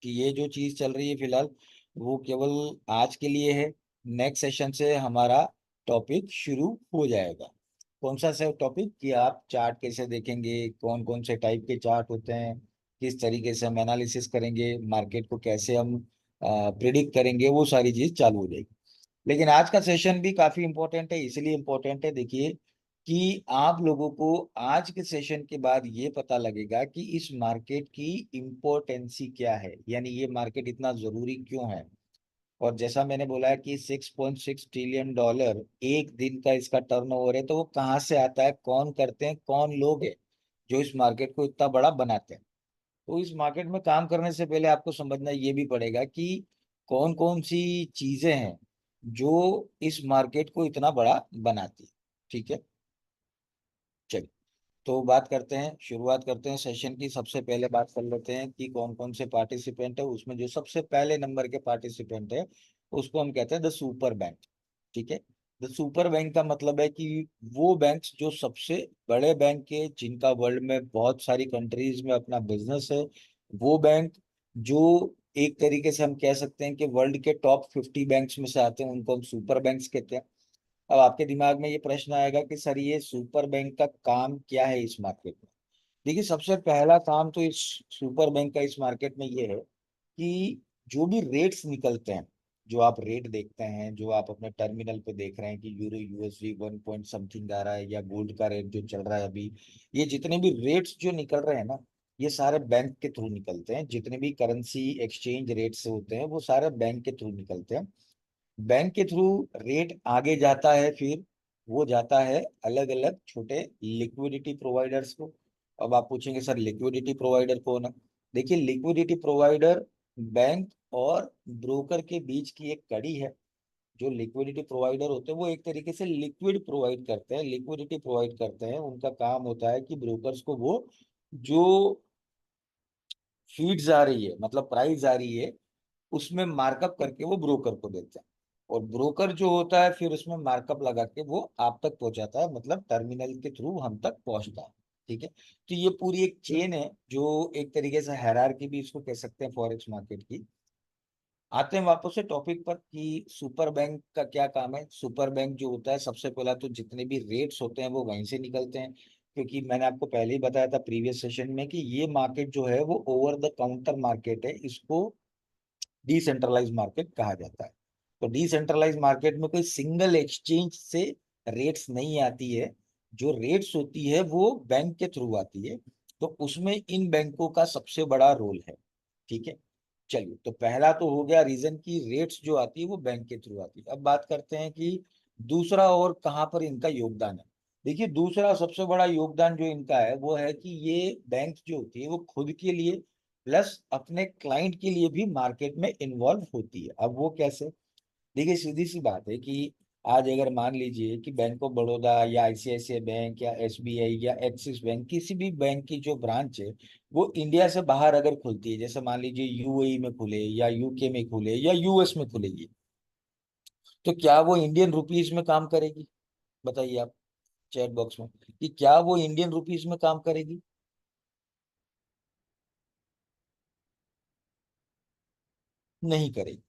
कि ये जो चीज चल रही है फिलहाल वो केवल आज के लिए है। नेक्स्ट सेशन से हमारा टॉपिक शुरू हो जाएगा। कौन सा से टॉपिक कि आप चार्ट कैसे देखेंगे, कौन कौन से टाइप के चार्ट होते हैं, किस तरीके से हम एनालिसिस करेंगे, मार्केट को कैसे हम प्रिडिक्ट करेंगे, वो सारी चीज चालू हो जाएगी। लेकिन आज का सेशन भी काफी इंपॉर्टेंट है। इसलिए इंपॉर्टेंट है, देखिए कि आप लोगों को आज के सेशन के बाद ये पता लगेगा कि इस मार्केट की इम्पोर्टेंसी क्या है, यानी ये मार्केट इतना जरूरी क्यों है। और जैसा मैंने बोला है कि 6.6 ट्रिलियन डॉलर एक दिन का इसका टर्नओवर है, तो वो कहाँ से आता है, कौन करते हैं, कौन लोग हैं जो इस मार्केट को इतना बड़ा बनाते हैं। तो इस मार्केट में काम करने से पहले आपको समझना ये भी पड़ेगा कि कौन कौन सी चीजें हैं जो इस मार्केट को इतना बड़ा बनाती है। ठीक है, चलिए तो बात करते हैं, शुरुआत करते हैं सेशन की। सबसे पहले बात कर लेते हैं कि कौन कौन से पार्टिसिपेंट है। उसमें जो सबसे पहले नंबर के पार्टिसिपेंट है उसको हम कहते हैं द सुपर बैंक। ठीक है, द सुपर बैंक का मतलब है कि वो बैंक्स जो सबसे बड़े बैंक है, जिनका वर्ल्ड में बहुत सारी कंट्रीज में अपना बिजनेस है, वो बैंक जो एक तरीके से हम कह सकते हैं कि वर्ल्ड के टॉप 50 बैंक्स में से आते हैं, उनको हम सुपर बैंक्स कहते हैं। अब आपके दिमाग में ये प्रश्न आएगा कि सर ये सुपर बैंक का काम क्या है इस मार्केट में। देखिए, सबसे पहला काम तो इस सुपर बैंक का इस मार्केट में ये है कि जो भी रेट्स निकलते हैं, जो आप रेट देखते हैं, जो आप अपने टर्मिनल पे देख रहे हैं कि यूरो यूएसडी 1 पॉइंट समथिंग आ रहा है, या गोल्ड का रेट जो चल रहा है अभी, ये जितने भी रेट्स जो निकल रहे हैं ना, ये सारे बैंक के थ्रू निकलते हैं। जितने भी करेंसी एक्सचेंज रेट्स होते हैं वो सारे बैंक के थ्रू निकलते हैं। बैंक के थ्रू रेट आगे जाता है, फिर वो जाता है अलग अलग छोटे लिक्विडिटी प्रोवाइडर्स को। अब आप पूछेंगे सर लिक्विडिटी प्रोवाइडर कौन है। देखिए, लिक्विडिटी प्रोवाइडर बैंक और ब्रोकर के बीच की एक कड़ी है। जो लिक्विडिटी प्रोवाइडर होते हैं वो एक तरीके से लिक्विड प्रोवाइड करते हैं, लिक्विडिटी प्रोवाइड करते हैं। उनका काम होता है कि ब्रोकर्स को वो जो फीड्स आ रही है, मतलब प्राइस आ रही है, उसमें मार्कअप करके वो ब्रोकर को देते हैं। और ब्रोकर जो होता है फिर उसमें मार्कअप लगा के वो आप तक पहुंचाता है, मतलब टर्मिनल के थ्रू हम तक पहुंचता है। ठीक है, तो ये पूरी एक चेन है, जो एक तरीके से हायरार्की भी इसको कह सकते हैं फॉरेक्स मार्केट की। आते हैं वापस से टॉपिक पर कि सुपर बैंक का क्या काम है। सुपर बैंक जो होता है, सबसे पहला तो जितने भी रेट्स होते हैं वो वहीं से निकलते हैं। क्योंकि मैंने आपको पहले ही बताया था प्रीवियस सेशन में कि ये मार्केट जो है वो ओवर द काउंटर मार्केट है, इसको डिसेंट्रलाइज मार्केट कहा जाता है। तो डिसेंट्रलाइज मार्केट में कोई सिंगल एक्सचेंज से रेट्स नहीं आती है। जो रेट्स होती है वो बैंक के थ्रू आती है। तो उसमें इन बैंकों का सबसे बड़ा रोल है। ठीक है, चलिए तो पहला तो हो गया रीजन की रेट्स जो आती है वो बैंक के थ्रू आती है। अब बात करते हैं कि दूसरा और कहाँ पर इनका योगदान है। देखिए, दूसरा सबसे बड़ा योगदान जो इनका है वो है कि ये बैंक जो होती है वो खुद के लिए प्लस अपने क्लाइंट के लिए भी मार्केट में इन्वॉल्व होती है। अब वो कैसे? देखिए, सीधी सी बात है कि आज अगर मान लीजिए कि बैंक ऑफ बड़ौदा या आईसीआईसीआई बैंक या एसबीआई या एक्सिस बैंक, किसी भी बैंक की जो ब्रांच है वो इंडिया से बाहर अगर खुलती है, जैसे मान लीजिए यूएई में खुले या यूके में खुले या यूएस में खुलेगी, तो क्या वो इंडियन रुपीज में काम करेगी? बताइए आप चैट बॉक्स में कि क्या वो इंडियन रुपीज में काम करेगी? नहीं करेगी,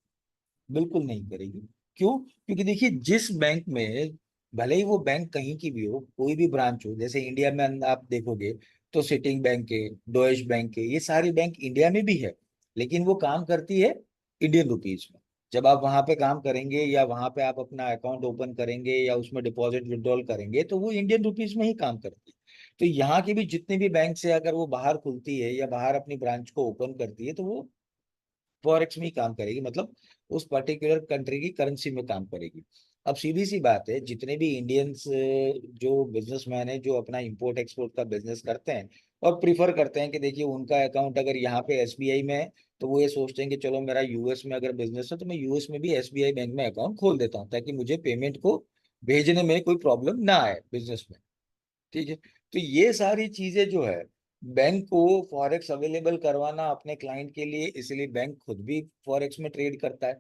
बिल्कुल नहीं करेगी। क्यों? क्योंकि देखिए, जिस बैंक में, भले ही वो बैंक कहीं की भी हो, कोई भी ब्रांच हो, जैसे इंडिया में आप देखोगे तो सिटिंग बैंक है, डॉइश बैंक है, ये सारी बैंक इंडिया में भी है, लेकिन वो काम करती है इंडियन रुपीज में। जब आप वहां पे काम करेंगे या वहां पे आप अपना अकाउंट ओपन करेंगे या उसमें डिपॉजिट विड्रॉल करेंगे तो वो इंडियन रुपीज में ही काम करती है। तो यहाँ की भी जितनी भी बैंक से अगर वो बाहर खुलती है या बाहर अपनी ब्रांच को ओपन करती है तो वो फॉरेक्स में ही काम करेगी, मतलब उस पर्टिकुलर कंट्री की करेंसी में काम करेगी। अब सीधी सी बात है, जितने भी इंडियंस जो बिजनेसमैन है, जो अपना इंपोर्ट एक्सपोर्ट का बिजनेस करते हैं और प्रिफर करते हैं कि देखिए उनका अकाउंट अगर यहाँ पे एसबीआई में है, तो वो ये सोचते हैं कि चलो मेरा यूएस में अगर बिजनेस है तो मैं यूएस में भी एसबीआई बैंक में अकाउंट खोल देता हूँ, ताकि मुझे पेमेंट को भेजने में कोई प्रॉब्लम ना आए बिजनेस में। ठीक है, तो ये सारी चीजें जो है, बैंक को फॉरेक्स अवेलेबल करवाना अपने क्लाइंट के लिए, इसलिए बैंक खुद भी फॉरेक्स में ट्रेड करता है।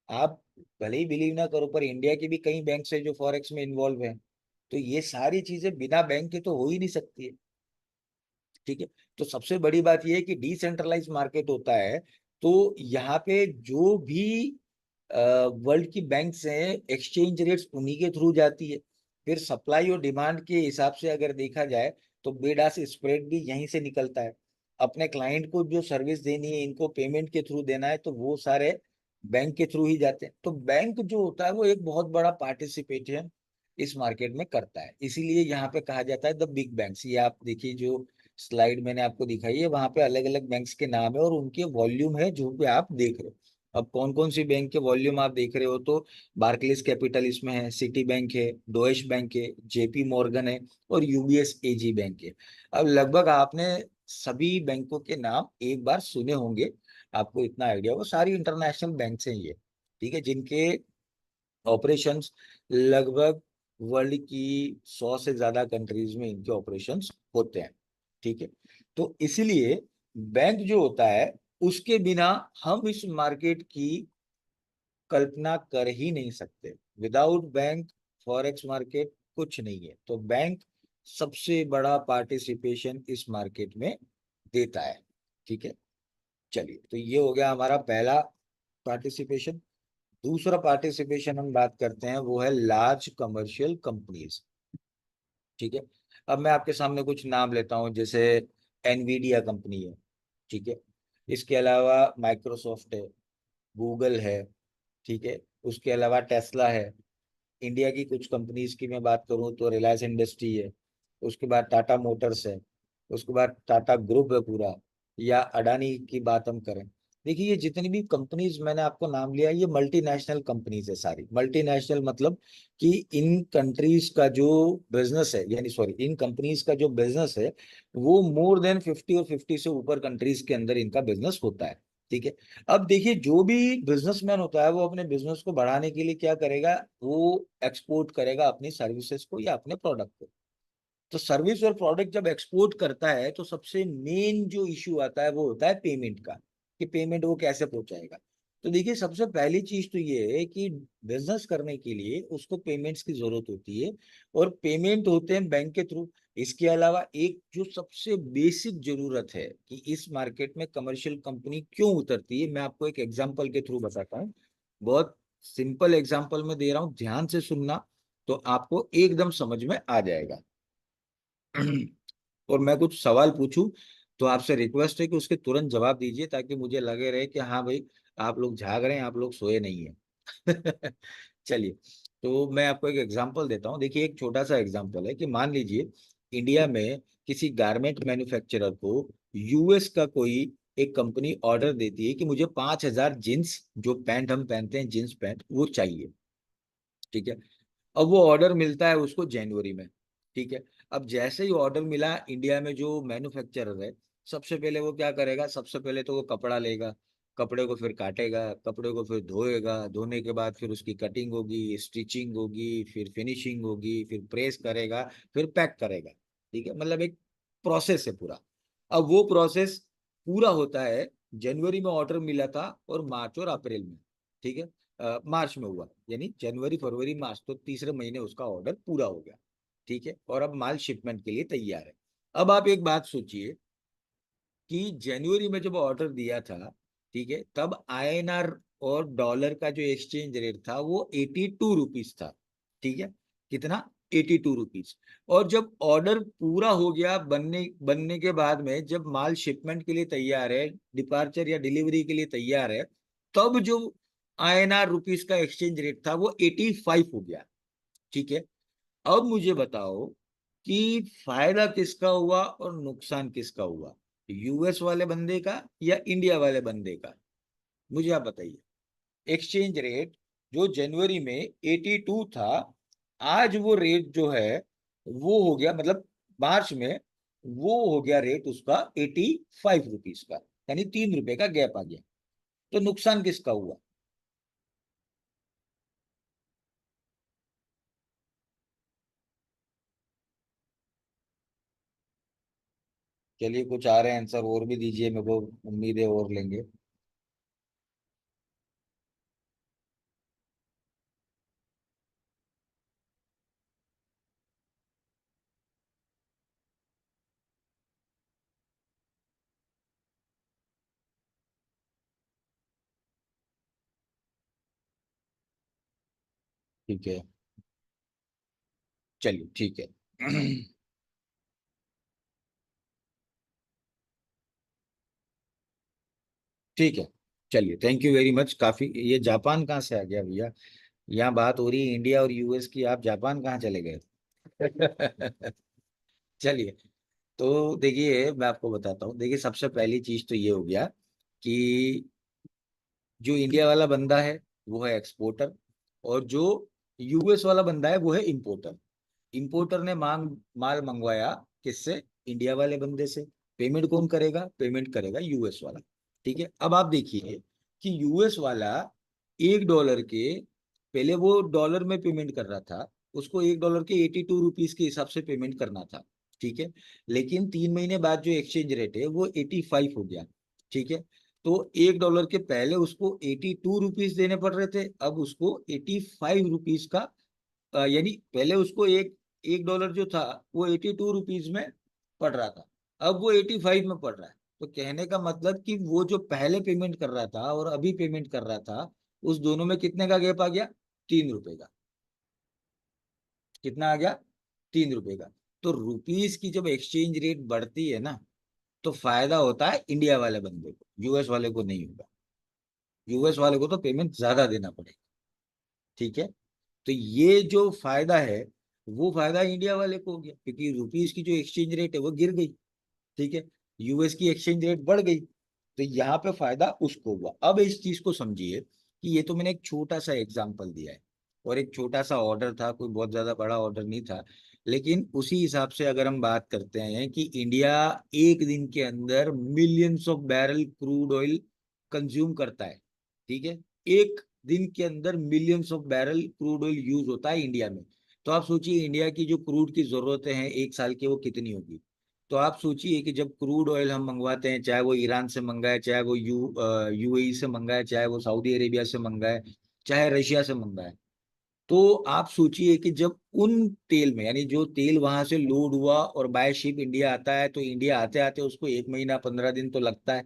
आप भले ही बिलीव ना करो, पर इंडिया के भी कई बैंक है जो फॉरेक्स में इन्वॉल्व है। तो ये सारी चीजें बिना बैंक के तो हो ही नहीं सकती है। ठीक है, तो सबसे बड़ी बात यह है कि डिसेंट्रलाइज मार्केट होता है तो यहाँ पे जो भी वर्ल्ड की बैंक्स हैं, एक्सचेंज रेट्स उन्हीं के थ्रू जाती है। फिर सप्लाई और डिमांड के हिसाब से अगर देखा जाए तो बेडास स्प्रेड भी यहीं से निकलता है। अपने क्लाइंट को जो सर्विस देनी है, इनको पेमेंट के थ्रू देना है, तो वो सारे बैंक के थ्रू ही जाते हैं। तो बैंक जो होता है वो एक बहुत बड़ा पार्टिसिपेशन इस मार्केट में करता है। इसीलिए यहाँ पे कहा जाता है द बिग बैंक्स। ये आप देखिए, जो स्लाइड मैंने आपको दिखाई है वहां पे अलग अलग बैंक्स के नाम है और उनके वॉल्यूम है जो पे आप देख रहे हो। अब कौन कौन सी बैंक के वॉल्यूम आप देख रहे हो, तो बार्कलेस कैपिटल इसमें है, सिटी बैंक है, डोइश बैंक है, जेपी मॉर्गन है और यूबीएस एजी बैंक है। अब लगभग आपने सभी बैंकों के नाम एक बार सुने होंगे, आपको इतना आइडिया होगा। सारी इंटरनेशनल बैंक हैं ये, ठीक है, जिनके ऑपरेशंस लगभग वर्ल्ड की 100 से ज्यादा कंट्रीज में इनके ऑपरेशंस होते हैं, ठीक है। तो इसीलिए बैंक जो होता है उसके बिना हम इस मार्केट की कल्पना कर ही नहीं सकते। विदाउट बैंक फॉरेक्स मार्केट कुछ नहीं है। तो बैंक सबसे बड़ा पार्टिसिपेशन इस मार्केट में देता है, ठीक है। चलिए, तो ये हो गया हमारा पहला पार्टिसिपेशन। दूसरा पार्टिसिपेशन हम बात करते हैं, वो है लार्ज कमर्शियल कंपनीज, ठीक है। अब मैं आपके सामने कुछ नाम लेता हूं, जैसे एनवीडिया कंपनी है, ठीक है। इसके अलावा माइक्रोसॉफ्ट है, गूगल है, ठीक है। उसके अलावा टेस्ला है। इंडिया की कुछ कंपनीज की मैं बात करूं तो रिलायंस इंडस्ट्री है। उसके बाद टाटा मोटर्स है। उसके बाद टाटा ग्रुप है पूरा, या अडानी की बात हम करें। देखिए, ये जितनी भी कंपनीज मैंने आपको नाम लिया, ये मल्टीनेशनल कंपनीज है सारी। मल्टीनेशनल मतलब कि इन कंट्रीज का जो बिजनेस है, यानी सॉरी, इन कंपनीज का जो बिजनेस है वो मोर देन 50 और 50 से ऊपर कंट्रीज के अंदर इनका बिजनेस होता है, ठीक है। अब देखिए, जो भी बिजनेसमैन होता है वो अपने बिजनेस को बढ़ाने के लिए क्या करेगा, वो एक्सपोर्ट करेगा अपनी सर्विसेज को या अपने प्रोडक्ट को। तो सर्विस और प्रोडक्ट जब एक्सपोर्ट करता है तो सबसे मेन जो इश्यू आता है वो होता है पेमेंट का, कि पेमेंट वो कैसे पहुंचाएगा। तो देखिए, सबसे पहली चीज तो ये है कि बिजनेस करने के लिए उसको पेमेंट्स की जरूरत होती है, और पेमेंट होते हैं बैंक के थ्रू। इसके अलावा एक जो सबसे बेसिक जरूरत है कि इस मार्केट में कमर्शियल कंपनी क्यों उतरती है, मैं आपको एक एग्जांपल के थ्रू बताता हूँ। बहुत सिंपल एग्जांपल मैं दे रहा हूँ, ध्यान से सुनना, तो आपको एकदम समझ में आ जाएगा। और मैं कुछ सवाल पूछूं तो आपसे रिक्वेस्ट है कि उसके तुरंत जवाब दीजिए, ताकि मुझे लगे रहे कि हाँ भाई, आप लोग जाग रहे हैं, आप लोग सोए नहीं है। चलिए, तो मैं आपको एक एग्जांपल देता हूँ। देखिए, एक छोटा सा एग्जांपल है कि मान लीजिए इंडिया में किसी गारमेंट मैन्युफैक्चरर को यूएस का कोई एक कंपनी ऑर्डर देती है कि मुझे 5,000 जींस, जो पैंट हम पहनते हैं जींस पैंट, वो चाहिए, ठीक है। अब वो ऑर्डर मिलता है उसको जनवरी में, ठीक है। अब जैसे ही ऑर्डर मिला, इंडिया में जो मैन्युफैक्चरर है, सबसे पहले वो क्या करेगा, सबसे पहले तो वो कपड़ा लेगा, कपड़े को फिर काटेगा, कपड़े को फिर धोएगा, धोने के बाद फिर उसकी कटिंग होगी, स्टिचिंग होगी, फिर फिनिशिंग होगी, फिर प्रेस करेगा, फिर पैक करेगा, ठीक है। मतलब एक प्रोसेस है पूरा। अब वो प्रोसेस पूरा होता है, जनवरी में ऑर्डर मिला था और मार्च और अप्रैल में, ठीक है, मार्च में हुआ, यानी जनवरी फरवरी मार्च, तो तीसरे महीने उसका ऑर्डर पूरा हो गया, ठीक है। और अब माल शिपमेंट के लिए तैयार है। अब आप एक बात सोचिए कि जनवरी में जब ऑर्डर दिया था, ठीक है, तब आईएनआर और डॉलर का जो एक्सचेंज रेट था वो 82 रुपीज था, ठीक है। कितना? 82 रुपीज। और जब ऑर्डर पूरा हो गया, बनने बनने के बाद में जब माल शिपमेंट के लिए तैयार है, डिपार्चर या डिलीवरी के लिए तैयार है, तब जो आईएनआर रुपीज का एक्सचेंज रेट था वो 85 हो गया, ठीक है। अब मुझे बताओ कि फायदा किसका हुआ और नुकसान किसका हुआ, यूएस वाले बंदे का या इंडिया वाले बंदे का? मुझे आप बताइए। एक्सचेंज रेट जो जनवरी में 82 था, आज वो रेट जो है वो हो गया, मतलब मार्च में वो हो गया रेट उसका 85 रुपीज का, यानी 3 रुपए का गैप आ गया। तो नुकसान किसका हुआ? चलिए, कुछ आ रहे हैं आंसर और भी दीजिए, मेरे को उम्मीद है और लेंगे। ठीक है, चलिए ठीक है। ठीक है, चलिए, थैंक यू वेरी मच। काफी, ये जापान कहाँ से आ गया भैया? यहाँ बात हो रही है इंडिया और यूएस की, आप जापान कहाँ चले गए? चलिए, तो देखिए मैं आपको बताता हूँ। देखिए, सबसे पहली चीज तो ये हो गया कि जो इंडिया वाला बंदा है वो है एक्सपोर्टर, और जो यूएस वाला बंदा है वो है इंपोर्टर। इंपोर्टर ने माल मंगवाया किससे? इंडिया वाले बंदे से। पेमेंट कौन करेगा? पेमेंट करेगा यूएस वाला। ठीक है, अब आप देखिए कि यूएस वाला $1 के, पहले वो डॉलर में पेमेंट कर रहा था, उसको $1 के 82 रुपीज के हिसाब से पेमेंट करना था। ठीक है, लेकिन 3 महीने बाद जो एक्सचेंज रेट है वो 85 हो गया। ठीक है, तो $1 के पहले उसको 82 रुपीज देने पड़ रहे थे, अब उसको 85 रुपीज का, यानी पहले उसको एक $1 जो था वो 82 रुपीज में पड़ रहा था, अब वो 85 में पड़ रहा है। तो कहने का मतलब कि वो जो पहले पेमेंट कर रहा था और अभी पेमेंट कर रहा था, उस दोनों में कितने का गैप आ गया? 3 रुपए का। कितना आ गया? 3 रुपए का। तो रुपीस की जब एक्सचेंज रेट बढ़ती है ना, तो फायदा होता है इंडिया वाले बंदे को, यूएस वाले को नहीं होगा। यूएस वाले को तो पेमेंट ज्यादा देना पड़ेगा। ठीक है, तो ये जो फायदा है वो फायदा इंडिया वाले को हो गया, क्योंकि रुपीस की जो एक्सचेंज रेट है वो गिर गई। ठीक है, यूएस की एक्सचेंज रेट बढ़ गई, तो यहाँ पे फायदा उसको हुआ। अब इस चीज को समझिए कि ये तो मैंने एक छोटा सा एग्जांपल दिया है, और एक छोटा सा ऑर्डर था, कोई बहुत ज्यादा बड़ा ऑर्डर नहीं था। लेकिन उसी हिसाब से अगर हम बात करते हैं कि इंडिया एक दिन के अंदर millions of barrel crude oil consume करता है। ठीक है, एक दिन के अंदर millions of barrel crude oil use होता है इंडिया में। तो आप सोचिए इंडिया की जो क्रूड की जरूरतें हैं एक साल की, वो कितनी होगी? तो आप सोचिए कि जब क्रूड ऑयल हम मंगवाते हैं, चाहे वो ईरान से मंगाए, चाहे वो यूएई से मंगाए, चाहे वो सऊदी अरेबिया से मंगाए, चाहे रशिया से मंगाए, तो आप सोचिए कि जब उन तेल में, यानी जो तेल वहां से लोड हुआ और बाय शिप इंडिया आता है, तो इंडिया आते आते उसको 1 महीना 15 दिन तो लगता है।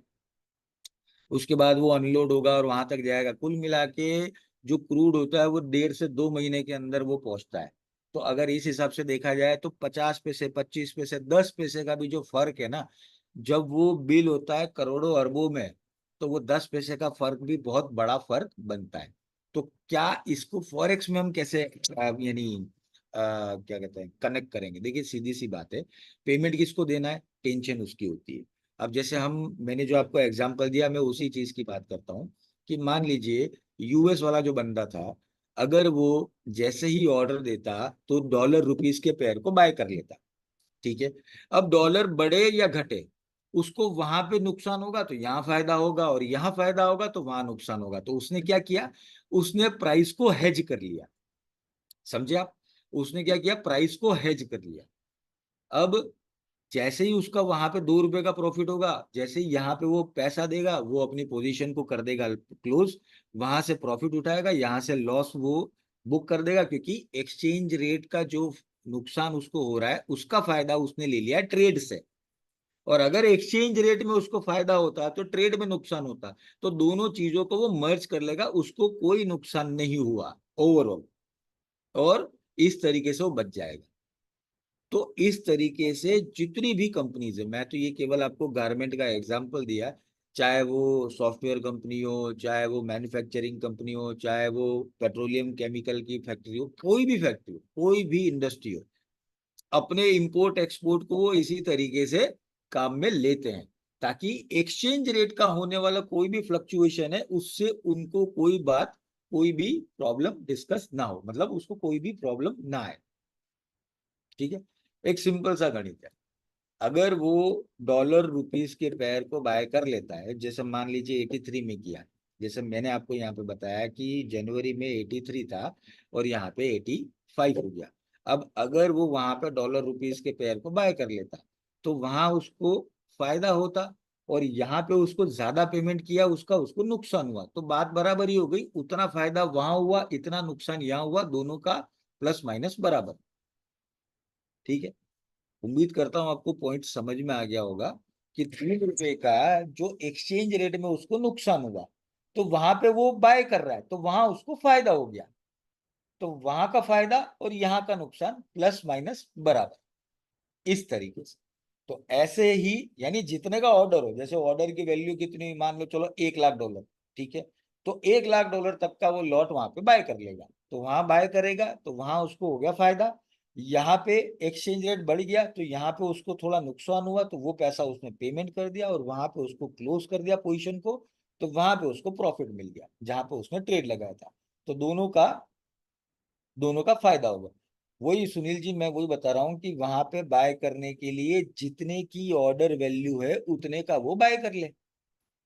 उसके बाद वो अनलोड होगा और वहां तक जाएगा। कुल मिला के जो क्रूड होता है वो 1.5 से 2 महीने के अंदर वो पहुंचता है। तो अगर इस हिसाब से देखा जाए तो 50 पैसे, 25 पैसे, 10 पैसे का भी जो फर्क है ना, जब वो बिल होता है करोड़ों अरबों में, तो वो 10 पैसे का फर्क भी बहुत बड़ा फर्क बनता है। तो क्या इसको फॉरेक्स में हम कैसे यानी क्या कहते हैं, कनेक्ट करेंगे? देखिए, सीधी सी बात है, पेमेंट किसको देना है, टेंशन उसकी होती है। अब जैसे हम, मैंने जो आपको एग्जांपल दिया, मैं उसी चीज की बात करता हूँ कि मान लीजिए यूएस वाला जो बंदा था, अगर वो जैसे ही ऑर्डर देता तो डॉलर रुपीस के पेयर को बाय कर लेता। ठीक है, अब डॉलर बढ़े या घटे, उसको वहां पे नुकसान होगा तो यहाँ फायदा होगा, और यहाँ फायदा होगा तो वहां नुकसान होगा। तो उसने क्या किया? उसने प्राइस को हेज कर लिया। समझे आप? उसने क्या किया? प्राइस को हेज कर लिया। अब जैसे ही उसका वहां पे 2 रुपए का प्रॉफिट होगा, जैसे ही यहाँ पे वो पैसा देगा, वो अपनी पोजीशन को कर देगा क्लोज, वहां से प्रॉफिट उठाएगा, यहाँ से लॉस वो बुक कर देगा, क्योंकि एक्सचेंज रेट का जो नुकसान उसको हो रहा है उसका फायदा उसने ले लिया ट्रेड से। और अगर एक्सचेंज रेट में उसको फायदा होता तो ट्रेड में नुकसान होता, तो दोनों चीजों को वो मर्ज कर लेगा, उसको कोई नुकसान नहीं हुआ ओवरऑल, और इस तरीके से वो बच जाएगा। तो इस तरीके से जितनी भी कंपनीज है, मैं तो ये केवल आपको गारमेंट का एग्जांपल दिया, चाहे वो सॉफ्टवेयर कंपनी हो, चाहे वो मैन्युफैक्चरिंग कंपनी हो, चाहे वो पेट्रोलियम केमिकल की फैक्ट्री हो, कोई भी फैक्ट्री हो, कोई भी इंडस्ट्री हो, अपने इंपोर्ट एक्सपोर्ट को वो इसी तरीके से काम में लेते हैं, ताकि एक्सचेंज रेट का होने वाला कोई भी फ्लक्चुएशन है उससे उनको कोई बात, कोई भी प्रॉब्लम डिस्कस ना हो, मतलब उसको कोई भी प्रॉब्लम ना आए। ठीक है, एक सिंपल सा गणित है। अगर वो डॉलर रुपीस के पेयर को बाय कर लेता है, जैसे मान लीजिए 83 में किया, जैसे मैंने आपको यहाँ पे बताया कि जनवरी में 83 था और यहाँ पे 85 हो गया। अब अगर वो वहां पे डॉलर रुपीस के पेयर को बाय कर लेता, तो वहां उसको फायदा होता, और यहाँ पे उसको ज्यादा पेमेंट किया, उसका उसको नुकसान हुआ, तो बात बराबर ही हो गई। उतना फायदा वहां हुआ, इतना नुकसान यहाँ हुआ, दोनों का प्लस माइनस बराबर। ठीक है, उम्मीद करता हूं आपको पॉइंट समझ में आ गया होगा कि 3 रुपए का जो एक्सचेंज रेट में उसको नुकसान हुआ, तो वहां पे वो बाय कर रहा है, तो वहां उसको फायदा हो गया। तो वहां का फायदा और यहाँ का नुकसान प्लस माइनस बराबर, इस तरीके से। तो ऐसे ही यानी जितने का ऑर्डर हो, जैसे ऑर्डर की वैल्यू कितनी, मान लो चलो $1 लाख, ठीक है, तो $1 लाख तक का वो लॉट वहां पे बाय कर लेगा, तो वहां बाय करेगा तो वहां उसको हो गया फायदा। यहाँ पे एक्सचेंज रेट बढ़ गया तो यहाँ पे उसको थोड़ा नुकसान हुआ, तो वो पैसा उसने पेमेंट कर दिया और वहां पे उसको क्लोज कर दिया पोजीशन को, तो वहां पे उसको प्रॉफिट मिल गया जहां पे उसने ट्रेड लगाया था। तो दोनों का फायदा होगा। वही सुनील जी, मैं वही बता रहा हूँ कि वहां पे बाय करने के लिए जितने की ऑर्डर वैल्यू है उतने का वो बाय कर ले।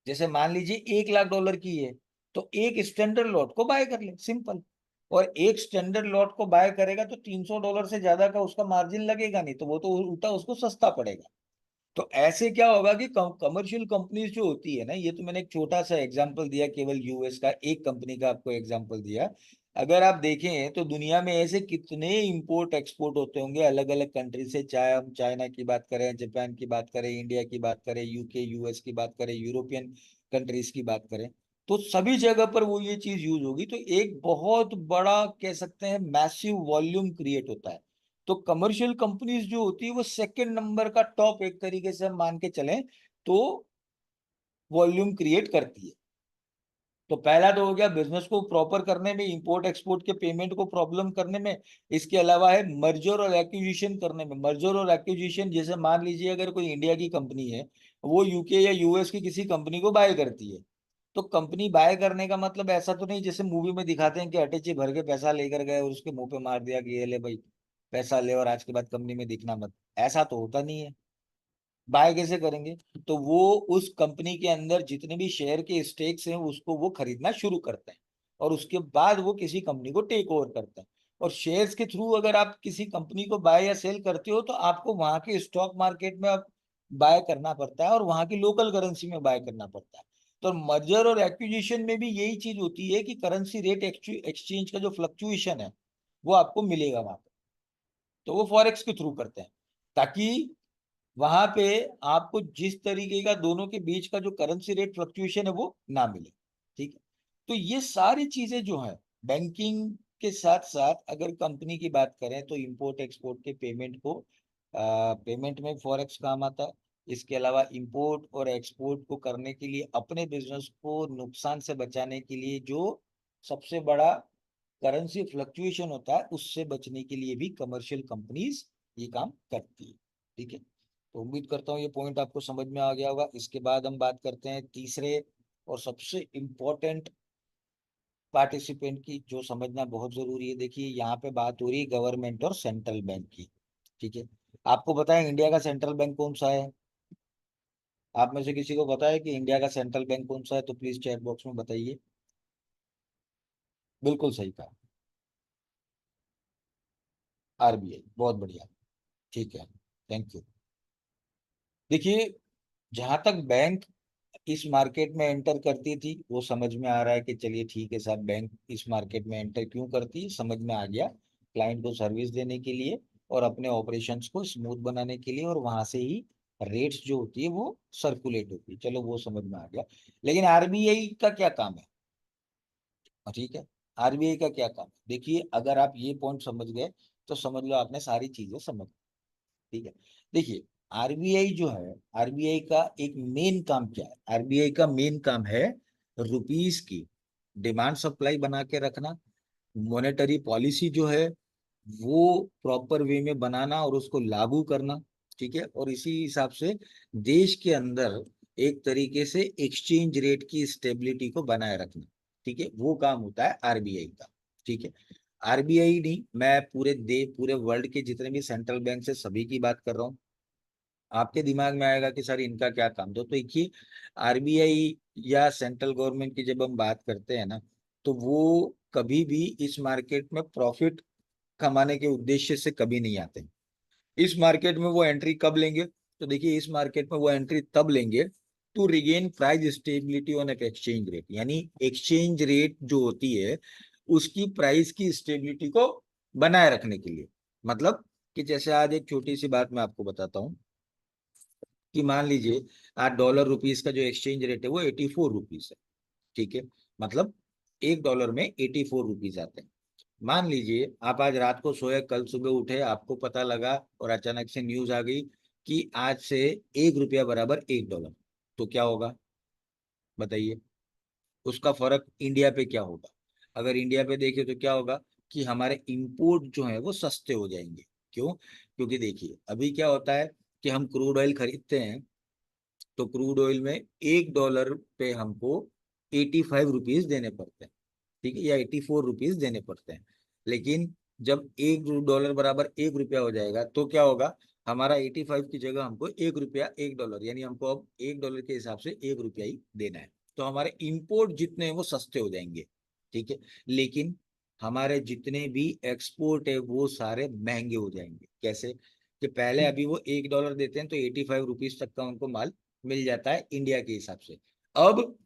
जैसे मान लीजिए $1 लाख की है, तो एक स्टैंडर्ड लॉट को बाय कर ले, सिंपल। और एक स्टैंडर्ड लॉट को बाय करेगा तो $300 से ज्यादा का उसका मार्जिन लगेगा नहीं, तो वो तो उल्टा उसको सस्ता पड़ेगा। तो ऐसे क्या होगा कि कमर्शियल कंपनीज जो होती है ना, ये तो मैंने एक छोटा सा एग्जांपल दिया, केवल यूएस का एक कंपनी का आपको एग्जांपल दिया। अगर आप देखें तो दुनिया में ऐसे कितने इंपोर्ट एक्सपोर्ट होते होंगे अलग अलग कंट्री से, चाहे हम चाइना की बात करें, जापान की बात करें, इंडिया की बात करें, यूके यूएस की बात करें, यूरोपियन कंट्रीज की बात करें, तो सभी जगह पर वो ये चीज यूज होगी, तो एक बहुत बड़ा कह सकते हैं मैसिव वॉल्यूम क्रिएट होता है। तो कमर्शियल कंपनीज जो होती है वो सेकंड नंबर का टॉप, एक तरीके से हम मान के चलें तो वॉल्यूम क्रिएट करती है। तो पहला तो हो गया बिजनेस को प्रॉपर करने में, इंपोर्ट एक्सपोर्ट के पेमेंट को प्रॉब्लम करने में। इसके अलावा है मर्जर और एक्विजिशन करने में। मर्जर और एक्विजिशन, जैसे मान लीजिए अगर कोई इंडिया की कंपनी है, वो यूके या यूएस की किसी कंपनी को बाय करती है, तो कंपनी बाय करने का मतलब ऐसा तो नहीं जैसे मूवी में दिखाते हैं कि अटैची भर के पैसा लेकर गए और उसके मुंह पे मार दिया कि ये ले भाई पैसा ले और आज के बाद कंपनी में दिखना मत। ऐसा तो होता नहीं है। बाय कैसे करेंगे? तो वो उस कंपनी के अंदर जितने भी शेयर के स्टेक्स हैं उसको वो खरीदना शुरू करते हैं, और उसके बाद वो किसी कंपनी को टेक ओवर करते हैं। और शेयर्स के थ्रू अगर आप किसी कंपनी को बाय या सेल करते हो तो आपको वहां के स्टॉक मार्केट में बाय करना पड़ता है और वहां की लोकल करेंसी में बाय करना पड़ता है। तो मर्जर और एक्विजिशन में भी यही चीज होती है कि करेंसी रेट एक्सचेंज का जो फ्लक्चुएशन है वो आपको मिलेगा वहां पे। तो वो फॉरेक्स के थ्रू करते हैं, ताकि वहां पे आपको जिस तरीके का दोनों के बीच का जो करेंसी रेट फ्लक्चुएशन है वो ना मिले। ठीक है, तो ये सारी चीजें जो है बैंकिंग के साथ साथ, अगर कंपनी की बात करें तो इंपोर्ट एक्सपोर्ट के पेमेंट को, पेमेंट में फॉरेक्स काम आता है। इसके अलावा इंपोर्ट और एक्सपोर्ट को करने के लिए अपने बिजनेस को नुकसान से बचाने के लिए जो सबसे बड़ा करेंसी फ्लक्चुएशन होता है उससे बचने के लिए भी कमर्शियल कंपनीज ये काम करती है। ठीक है, तो उम्मीद करता हूँ ये पॉइंट आपको समझ में आ गया होगा। इसके बाद हम बात करते हैं तीसरे और सबसे इम्पोर्टेंट पार्टिसिपेंट की, जो समझना बहुत जरूरी है। देखिए यहाँ पे बात हो रही है गवर्नमेंट और सेंट्रल बैंक की। ठीक है, आपको पता है इंडिया का सेंट्रल बैंक कौन सा है? आप में से किसी को पता है कि इंडिया का सेंट्रल बैंक कौन सा है? तो प्लीज चैट बॉक्स में बताइए। बिल्कुल सही कहा, आरबीआई, बहुत बढ़िया। ठीक है, थैंक यू। देखिए, जहां तक बैंक इस मार्केट में एंटर करती थी वो समझ में आ रहा है कि चलिए ठीक है साहब, बैंक इस मार्केट में एंटर क्यों करती है समझ में आ गया। क्लाइंट को सर्विस देने के लिए और अपने ऑपरेशंस को स्मूथ बनाने के लिए, और वहां से ही रेट्स जो होती है वो सर्कुलेट होती है, चलो वो समझ में आ गया। लेकिन आरबीआई का क्या काम है? ठीक है, आरबीआई का क्या काम है? देखिए अगर आप ये पॉइंट समझ गए तो समझ लो आपने सारी चीजें समझ। ठीक है, देखिए आरबीआई जो है, आरबीआई का एक मेन काम क्या है? आरबीआई का मेन काम है रुपीस की डिमांड सप्लाई बना के रखना, मॉनेटरी पॉलिसी जो है वो प्रॉपर वे में बनाना और उसको लागू करना। ठीक है, और इसी हिसाब से देश के अंदर एक तरीके से एक्सचेंज रेट की स्टेबिलिटी को बनाए रखना। ठीक है, वो काम होता है आरबीआई का। ठीक है, आरबीआई नहीं, मैं पूरे वर्ल्ड के जितने भी सेंट्रल बैंक से सभी की बात कर रहा हूँ। आपके दिमाग में आएगा कि सर इनका क्या काम, तो देखिए आरबीआई या सेंट्रल गवर्नमेंट की जब हम बात करते हैं ना, तो वो कभी भी इस मार्केट में प्रॉफिट कमाने के उद्देश्य से कभी नहीं आते। इस मार्केट में वो एंट्री कब लेंगे? तो देखिए इस मार्केट में वो एंट्री तब लेंगे to regain price stability on एक एक्सचेंज रेट, यानी एक्सचेंज रेट जो होती है उसकी प्राइस की स्टेबिलिटी को बनाए रखने के लिए। मतलब कि जैसे आज एक छोटी सी बात मैं आपको बताता हूँ कि मान लीजिए आज डॉलर रुपीस का जो एक्सचेंज रेट है वो 84 रुपीस है। ठीक है, मतलब $1 में 84 रुपीस आते हैं। मान लीजिए आप आज रात को सोए, कल सुबह उठे, आपको पता लगा और अचानक से न्यूज आ गई कि आज से 1 रुपया बराबर 1 डॉलर, तो क्या होगा बताइए? उसका फर्क इंडिया पे क्या होगा? अगर इंडिया पे देखें तो क्या होगा कि हमारे इंपोर्ट जो है वो सस्ते हो जाएंगे। क्यों? क्योंकि देखिए अभी क्या होता है कि हम क्रूड ऑयल खरीदते हैं, तो क्रूड ऑयल में 1 डॉलर पे हमको 85 रुपीज देने पड़ते हैं, ठीक है, या 84 रुपीज देने पड़ते हैं। लेकिन जब 1 डॉलर बराबर 1 रुपया हो जाएगा तो क्या होगा, हमारा 85 की जगह हमको 1 रुपया 1 डॉलर, यानी हमको अब 1 डॉलर के हिसाब से 1 रुपया ही देना है। तो हमारे इंपोर्ट जितने हैं वो सस्ते हो जाएंगे, ठीक है। लेकिन हमारे जितने भी एक्सपोर्ट है वो सारे महंगे हो जाएंगे। कैसे? कि पहले अभी वो 1 डॉलर देते हैं तो 85 रुपीज तक का उनको माल मिल जाता है इंडिया के हिसाब से। अब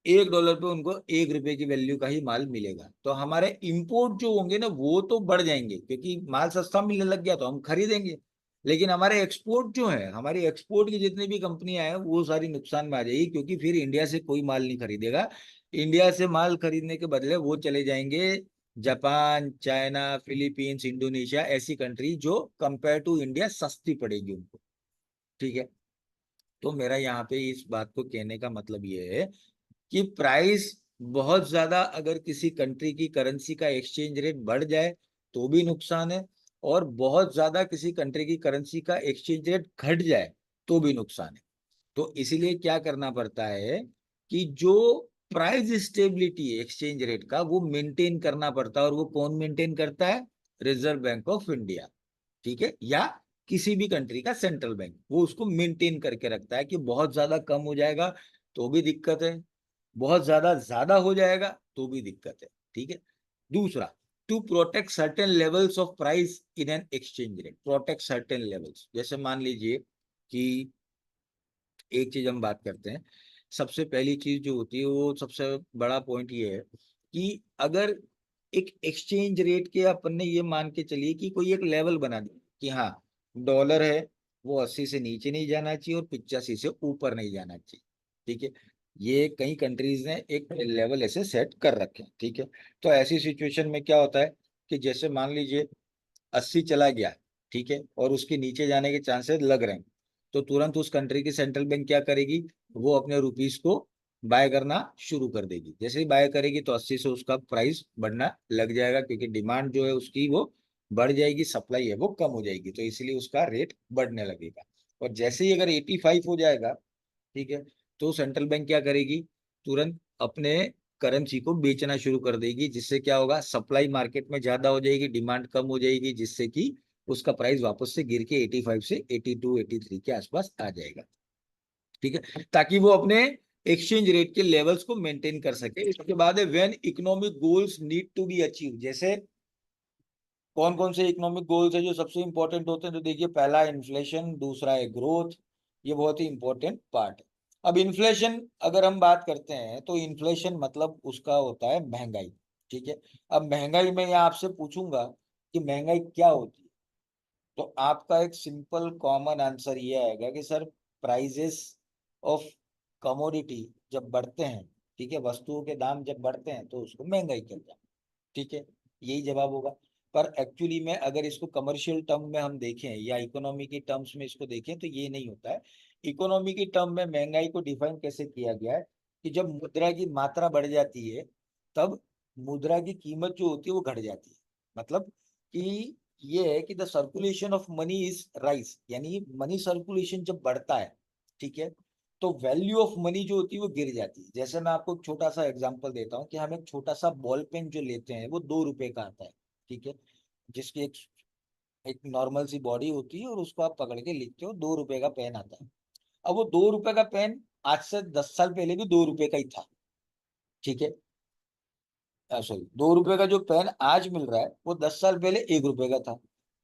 1 डॉलर पे उनको 1 रुपए की वैल्यू का ही माल मिलेगा, तो हमारे इंपोर्ट जो होंगे ना वो तो बढ़ जाएंगे क्योंकि माल सस्ता मिलने लग गया तो हम खरीदेंगे। लेकिन हमारे एक्सपोर्ट जो है, हमारी एक्सपोर्ट की जितनी भी कंपनियां हैं वो सारी नुकसान में आ जाएगी, क्योंकि फिर इंडिया से कोई माल नहीं खरीदेगा। इंडिया से माल खरीदने के बदले वो चले जाएंगे जापान, चाइना, फिलीपींस, इंडोनेशिया, ऐसी कंट्री जो कंपेयर टू इंडिया सस्ती पड़ेगी उनको, ठीक है। तो मेरा यहाँ पे इस बात को कहने का मतलब ये है कि प्राइस बहुत ज्यादा अगर किसी कंट्री की करेंसी का एक्सचेंज रेट बढ़ जाए तो भी नुकसान है, और बहुत ज्यादा किसी कंट्री की करेंसी का एक्सचेंज रेट घट जाए तो भी नुकसान है। तो इसीलिए क्या करना पड़ता है कि जो प्राइस स्टेबिलिटी है एक्सचेंज रेट का वो मेंटेन करना पड़ता है, और वो कौन मेंटेन करता है? रिजर्व बैंक ऑफ इंडिया, ठीक है, या किसी भी कंट्री का सेंट्रल बैंक, वो उसको मेंटेन करके रखता है कि बहुत ज्यादा कम हो जाएगा तो भी दिक्कत है, बहुत ज्यादा ज्यादा हो जाएगा तो भी दिक्कत है, ठीक है। दूसरा, to protect certain levels of price in an exchange rate, protect certain levels, जैसे मान लीजिए कि एक चीज हम बात करते हैं। सबसे पहली चीज जो होती है वो सबसे बड़ा पॉइंट ये है कि अगर एक एक्सचेंज रेट के अपन ने ये मान के चलिए कि कोई एक लेवल बना दिया कि हाँ, डॉलर है वो 80 से नीचे नहीं जाना चाहिए और 85 से ऊपर नहीं जाना चाहिए, ठीक है। ये कई कंट्रीज ने एक लेवल ऐसे सेट कर रखे हैं, ठीक है। तो ऐसी सिचुएशन में क्या होता है कि जैसे मान लीजिए 80 चला गया, ठीक है, और उसके नीचे जाने के चांसेस लग रहे हैं, तो तुरंत उस कंट्री की सेंट्रल बैंक क्या करेगी? वो अपने रुपीस को बाय करना शुरू कर देगी। जैसे ही बाय करेगी तो 80 से उसका प्राइस बढ़ना लग जाएगा, क्योंकि डिमांड जो है उसकी वो बढ़ जाएगी, सप्लाई है वो कम हो जाएगी, तो इसीलिए उसका रेट बढ़ने लगेगा। और जैसे ही अगर 85 हो जाएगा, ठीक है, तो सेंट्रल बैंक क्या करेगी? तुरंत अपने करेंसी को बेचना शुरू कर देगी, जिससे क्या होगा, सप्लाई मार्केट में ज्यादा हो जाएगी, डिमांड कम हो जाएगी, जिससे कि उसका प्राइस वापस से गिर के 85 से 82 83 के आसपास आ जाएगा, ठीक है, ताकि वो अपने एक्सचेंज रेट के लेवल्स को मेंटेन कर सके। इसके बाद है when economic goals need to be achieve, जैसे कौन कौन से इकोनॉमिक गोल्स है जो सबसे इंपॉर्टेंट होते हैं? तो देखिए, पहला है इन्फ्लेशन, दूसरा है ग्रोथ, ये बहुत ही इंपॉर्टेंट पार्ट है। अब इन्फ्लेशन अगर हम बात करते हैं तो इन्फ्लेशन मतलब उसका होता है महंगाई, ठीक है। अब महंगाई में या आपसे पूछूंगा कि महंगाई क्या होती है, तो आपका एक सिंपल कॉमन आंसर ये आएगा कि सर, प्राइजेस ऑफ कमोडिटी जब बढ़ते हैं, ठीक है, वस्तुओं के दाम जब बढ़ते हैं तो उसको महंगाई कहते हैं, ठीक है, यही जवाब होगा। पर एक्चुअली में अगर इसको कमर्शियल टर्म में हम देखें या इकोनॉमी की टर्म्स में इसको देखें तो ये नहीं होता है। इकोनॉमी की टर्म में महंगाई को डिफाइन कैसे किया गया है कि जब मुद्रा की मात्रा बढ़ जाती है तब मुद्रा की कीमत जो होती है वो घट जाती है। मतलब कि ये है कि the circulation of money is rise, यानी मनी सर्कुलेशन जब बढ़ता है, ठीक है, तो वैल्यू ऑफ मनी जो होती है वो गिर जाती है। जैसे मैं आपको एक छोटा सा एग्जांपल देता हूँ कि हम एक छोटा सा बॉल पेन जो लेते हैं वो 2 रुपए का आता है, ठीक है, जिसकी एक नॉर्मल सी बॉडी होती है और उसको आप पकड़ के लिखते हो, 2 रुपए का पेन आता है। अब वो 2 रुपए का पेन आज से 10 साल पहले भी 2 रुपए का ही था, ठीक है। सॉरी, 2 रुपए का जो पेन आज मिल रहा है वो 10 साल पहले 1 रुपए का था।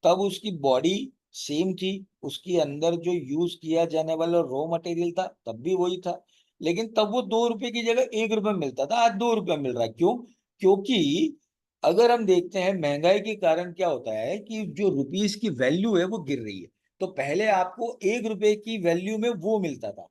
तब उसकी बॉडी सेम थी, उसके अंदर जो यूज किया जाने वाला रॉ मटेरियल था तब भी वही था, लेकिन तब वो 2 रुपए की जगह 1 रुपए मिलता था, आज 2 रुपए मिल रहा है। क्यों? क्योंकि अगर हम देखते हैं महंगाई के कारण क्या होता है कि जो रुपीस की वैल्यू है वो गिर रही है। तो पहले आपको 1 रुपए की वैल्यू में वो मिलता था,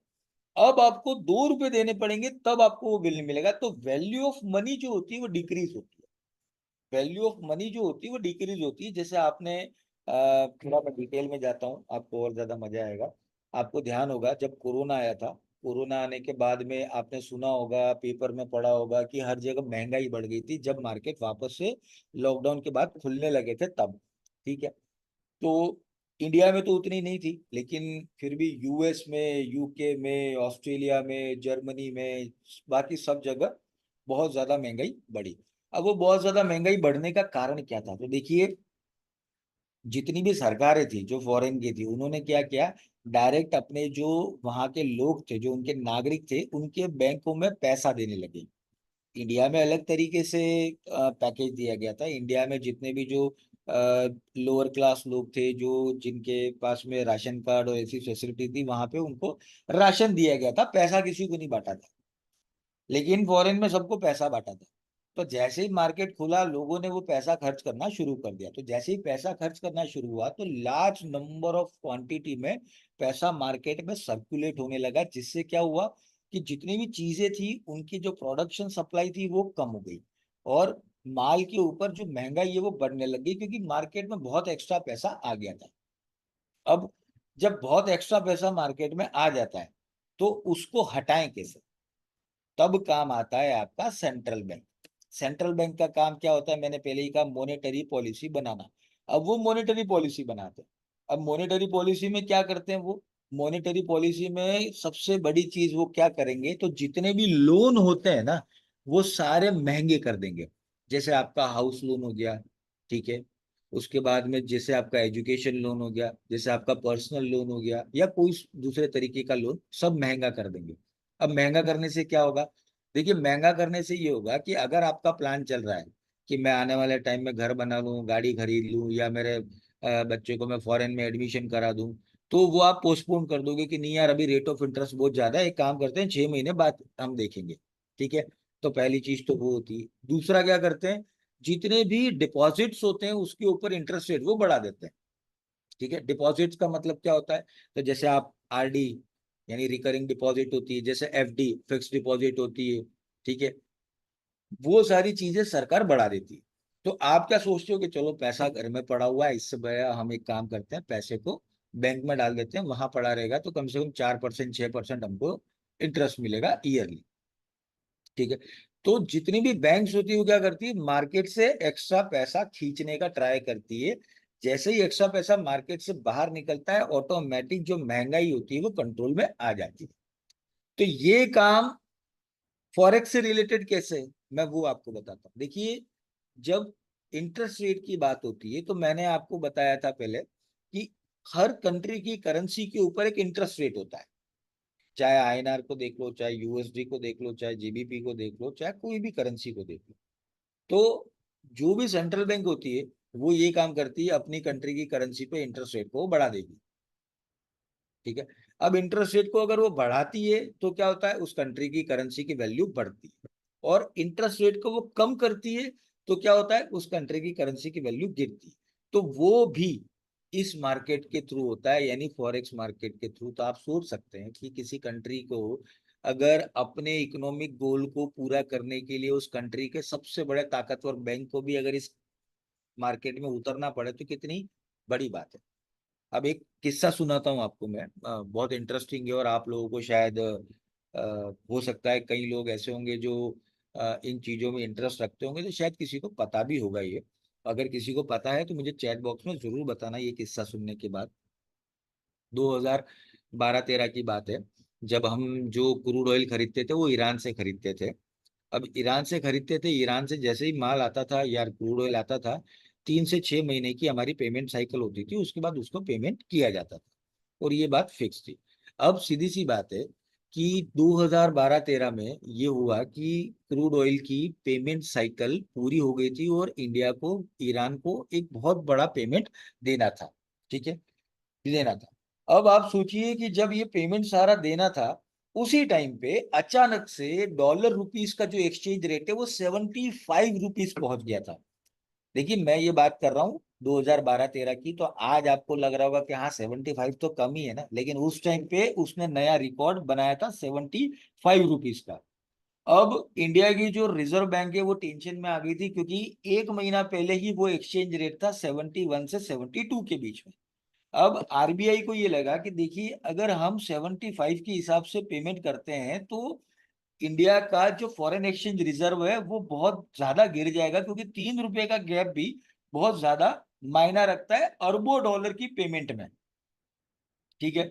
अब आपको 2 रुपए देने पड़ेंगे तब आपको वो बिल नहीं मिलेगा, तो वैल्यू ऑफ मनी जो होती है वो डिक्रीज होती है। वैल्यू ऑफ मनी जो होती है वो डिक्रीज होती है। जैसे आपने थोड़ा मैं डिटेल में जाता हूँ, आपको और ज्यादा मजा आएगा। आपको ध्यान होगा जब कोरोना आया था, कोरोना आने के बाद में आपने सुना होगा, पेपर में पढ़ा होगा कि हर जगह महंगाई बढ़ गई थी, जब मार्केट वापस से लॉकडाउन के बाद खुलने लगे थे तब। ठीक है। तो इंडिया में तो उतनी नहीं थी, लेकिन फिर भी यूएस में, यूके में, ऑस्ट्रेलिया में, जर्मनी में, बाकी सब जगह बहुत ज्यादा महंगाई बढ़ी। अब वो बहुत ज्यादा महंगाई बढ़ने का कारण क्या था? तो देखिए, जितनी भी सरकारें थी जो फॉरेन की थी, उन्होंने क्या किया, डायरेक्ट अपने जो वहां के लोग थे, जो उनके नागरिक थे, उनके बैंकों में पैसा देने लगे। इंडिया में अलग तरीके से पैकेज दिया गया था। इंडिया में जितने भी जो लोअर क्लास लोग थे, जो जिनके पास में राशन कार्ड और ऐसी फैसिलिटी थी, वहां पे उनको राशन दिया गया था, पैसा किसी को नहीं बांटा था। लेकिन फॉरेन में सबको पैसा बांटा था। तो जैसे ही मार्केट खुला, लोगों ने वो पैसा खर्च करना शुरू कर दिया। तो जैसे ही पैसा खर्च करना शुरू हुआ, तो लार्ज नंबर ऑफ क्वांटिटी में पैसा मार्केट में सर्कुलेट होने लगा, जिससे क्या हुआ कि जितनी भी चीजें थी, उनकी जो प्रोडक्शन सप्लाई थी वो कम हो गई, और माल के ऊपर जो महंगाई है वो बढ़ने लगी, क्योंकि मार्केट में बहुत एक्स्ट्रा पैसा आ गया था। अब जब बहुत एक्स्ट्रा पैसा मार्केट में आ जाता है, तो उसको हटाएं कैसे? तब काम आता है आपका सेंट्रल बैंक। सेंट्रल बैंक का काम क्या होता है? मैंने पहले ही कहा, मॉनेटरी पॉलिसी बनाना। अब वो मॉनेटरी पॉलिसी बनाते हैं। अब मॉनेटरी पॉलिसी में क्या करते हैं वो? मॉनेटरी पॉलिसी में सबसे बड़ी चीज वो क्या करेंगे, तो जितने भी लोन होते हैं ना, वो सारे महंगे कर देंगे। जैसे आपका हाउस लोन हो गया, ठीक है, उसके बाद में जैसे आपका एजुकेशन लोन हो गया, जैसे आपका पर्सनल लोन हो गया, या कोई दूसरे तरीके का लोन, सब महंगा कर देंगे। अब महंगा करने से क्या होगा? देखिए, महंगा करने से ये होगा कि अगर आपका प्लान चल रहा है कि मैं आने वाले टाइम में घर बना लूं, गाड़ी खरीद लूं, या मेरे बच्चे को मैं फॉरेन में एडमिशन करा दूं, तो वो आप पोस्टपोन कर दोगे कि नहीं यार, अभी रेट ऑफ इंटरेस्ट बहुत ज्यादा है, एक काम करते हैं 6 महीने बाद हम देखेंगे। ठीक है। तो पहली चीज तो वो होती है। दूसरा क्या करते हैं, जितने भी डिपॉजिट्स होते हैं उसके ऊपर इंटरेस्ट रेट वो बढ़ा देते हैं। ठीक है। डिपॉजिट्स का मतलब क्या होता है? तो जैसे आप आरडी, यानी रिकरिंग डिपॉजिट होती है, जैसे एफडी, फिक्स डिपॉजिट होती है, ठीक है, वो सारी चीजें सरकार बढ़ा देती है। तो आप क्या सोचते हो कि चलो पैसा घर में पड़ा हुआ है, इससे बढ़िया हम एक काम करते हैं, पैसे को बैंक में डाल देते हैं, वहां पड़ा रहेगा तो कम से कम 4%, 6% हमको इंटरेस्ट मिलेगा ईयरली। ठीक है। तो जितनी भी बैंक्स होती है वो क्या करती है, मार्केट से एक्स्ट्रा पैसा खींचने का ट्राई करती है। जैसे ही एक्स्ट्रा पैसा मार्केट से बाहर निकलता है, ऑटोमेटिक जो महंगाई होती है वो कंट्रोल में आ जाती है। तो ये काम फॉरेक्स से रिलेटेड कैसे है, मैं वो आपको बताता हूँ। देखिए, जब इंटरेस्ट रेट की बात होती है, तो मैंने आपको बताया था पहले कि हर कंट्री की करेंसी के ऊपर एक इंटरेस्ट रेट होता है। चाहे आईएनआर को देख लो, चाहे यूएसडी को देख लो, चाहे जीबीपी को देख लो, चाहे कोई भी करेंसी को देख लो। तो जो भी सेंट्रल बैंक होती है, वो ये काम करती है, अपनी कंट्री की करेंसी पे इंटरेस्ट रेट को बढ़ा देगी। ठीक है। अब इंटरेस्ट रेट को अगर वो बढ़ाती है, तो क्या होता है, उस कंट्री की करेंसी की वैल्यू बढ़ती है। और इंटरेस्ट रेट को वो कम करती है, तो क्या होता है, उस कंट्री की करेंसी की वैल्यू गिरती है। तो वो भी इस मार्केट के थ्रू होता है, यानी फॉरेक्स मार्केट के थ्रू। तो आप सोच सकते हैं कि किसी कंट्री को अगर अपने इकोनॉमिक गोल को पूरा करने के लिए उस कंट्री के सबसे बड़े ताकतवर बैंक को भी अगर इस मार्केट में उतरना पड़े, तो कितनी बड़ी बात है। अब एक किस्सा सुनाता हूँ आपको मैं, बहुत इंटरेस्टिंग है, और आप लोगों को शायद हो सकता है कई लोग ऐसे होंगे जो इन चीजों में इंटरेस्ट रखते होंगे, तो शायद किसी को पता भी होगा ये। अगर किसी को पता है तो मुझे चैट बॉक्स में जरूर बताना ये किस्सा सुनने के बाद। 2012-13 की बात है, जब हम जो क्रूड ऑयल खरीदते थे वो ईरान से खरीदते थे। अब ईरान से खरीदते थे, ईरान से जैसे ही माल आता था, यार क्रूड ऑयल आता था, 3 से 6 महीने की हमारी पेमेंट साइकिल होती थी, उसके बाद उसको पेमेंट किया जाता था। और ये बात फिक्स थी। अब सीधी सी बात है कि 2012-13 में ये हुआ कि क्रूड ऑयल की पेमेंट साइकिल पूरी हो गई थी, और इंडिया को, ईरान को एक बहुत बड़ा पेमेंट देना था। ठीक है, देना था। अब आप सोचिए कि जब ये पेमेंट सारा देना था, उसी टाइम पे अचानक से डॉलर रुपीस का जो एक्सचेंज रेट है वो 75 रुपीस पहुंच गया था। देखिए, मैं ये बात कर रहा हूँ 2012-13 की, तो आज आपको लग रहा होगा कि हाँ 75 तो कम ही है ना, लेकिन उस टाइम पे उसने नया रिकॉर्ड बनाया था 75 रुपीस का। अब इंडिया की जो रिजर्व बैंक है वो टेंशन में आ गई थी, क्योंकि एक महीना पहले ही वो एक्सचेंज रेट था 71 से 72 के बीच में। अब आरबीआई को ये लगा कि देखिए, अगर हम 75 के हिसाब से पेमेंट करते हैं तो इंडिया का जो फॉरेन एक्सचेंज रिजर्व है वो बहुत ज्यादा गिर जाएगा, क्योंकि 3 रुपए का गैप भी बहुत ज्यादा मायना रखता है अरबों डॉलर की पेमेंट में। ठीक है।